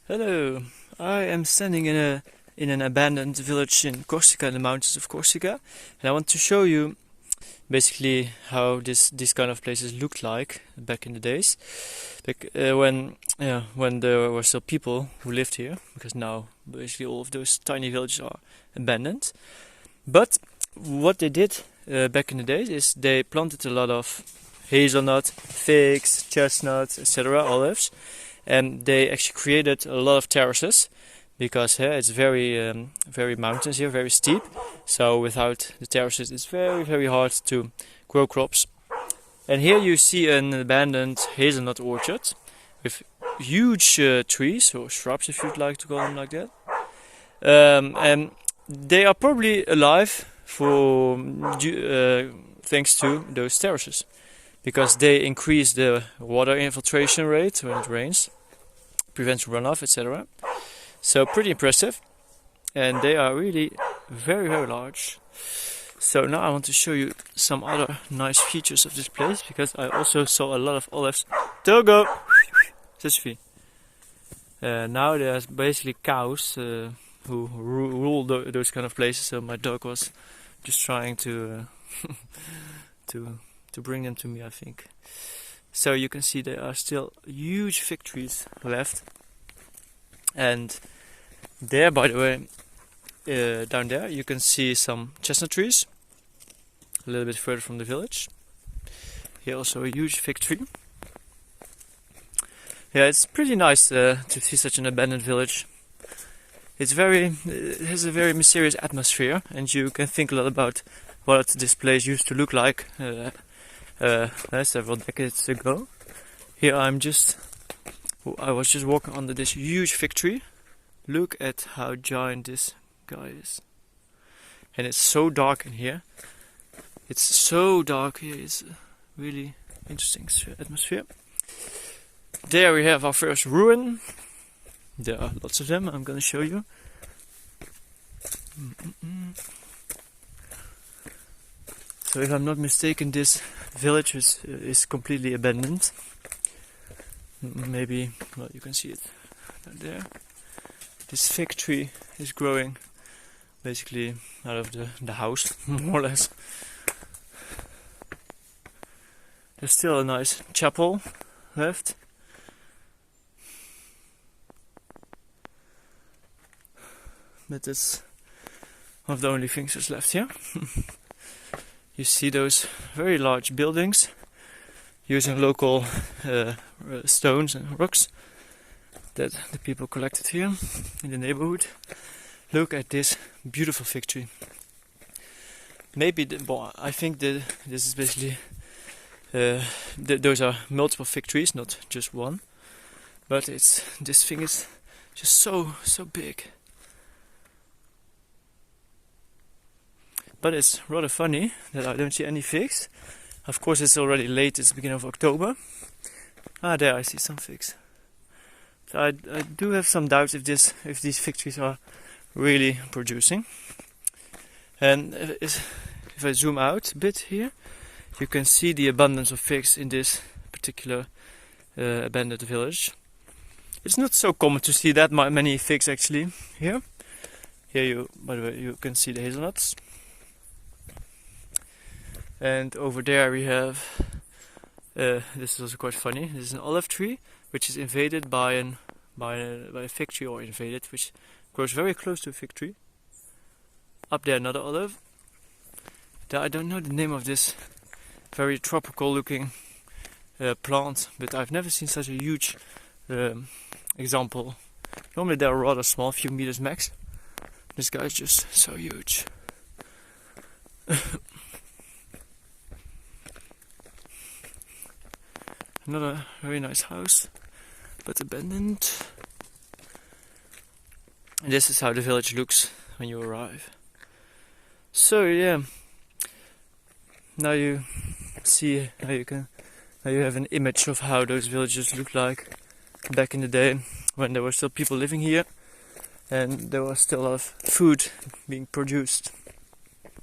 Hello, I am standing in an abandoned village in Corsica, in the mountains of Corsica, and I want to show you basically how these kind of places looked like back in the days, when there were still people who lived here, because now basically all of those tiny villages are abandoned. But what they did back in the days is they planted a lot of hazelnut, figs, chestnuts, etc., olives. And they actually created a lot of terraces because it's very mountains here, very steep. So without the terraces, it's very hard to grow crops. And here you see an abandoned hazelnut orchard with huge trees or shrubs, if you'd like to call them like that. And they are probably alive for thanks to those terraces, because they increase the water infiltration rate when it rains, prevents runoff, etc. So pretty impressive, and they are really very large. So now I want to show you some other nice features of this place, because I also saw a lot of olives. Togo! Now there's basically cows who rule those kind of places, so my dog was just trying to to bring them to me, I think. So you can see there are still huge fig trees left. And there, by the way, down there you can see some chestnut trees a little bit further from the village. Here also a huge fig tree. Yeah, it's pretty nice to see such an abandoned village. It has a very mysterious atmosphere, and you can think a lot about what this place used to look like several decades ago. Here I was just walking under this huge fig tree. Look at how giant this guy is. And it's so dark in here. It's so dark here. It's a really interesting atmosphere. There we have our first ruin. There are lots of them. I'm going to show you. So if I'm not mistaken, this village is completely abandoned. Maybe, well, you can see it down there. This fig tree is growing basically out of the house, more or less. There's still a nice chapel left. But that's one of the only things that's left here. You see those very large buildings using local stones and rocks that the people collected here in the neighborhood. Look at this beautiful fig tree. Maybe, I think that this is basically, those are multiple fig trees, not just one. But this thing is just so big. But it's rather funny that I don't see any figs. Of course, it's already late, it's the beginning of October. There I see some figs. So I do have some doubts if these fig trees are really producing. And if I zoom out a bit here, you can see the abundance of figs in this particular abandoned village. It's not so common to see that many figs actually here. Here by the way, you can see the hazelnuts. And over there we have, this is also quite funny, this is an olive tree which is invaded by a fig tree, or invaded, which grows very close to a fig tree. Up there another olive. I don't know the name of this very tropical looking plant, but I've never seen such a huge example. Normally they're rather small, a few meters max. This guy is just so huge. Another very nice house, but abandoned. And this is how the village looks when you arrive. So yeah, now you see how you have an image of how those villages looked like back in the day, when there were still people living here and there was still a lot of food being produced.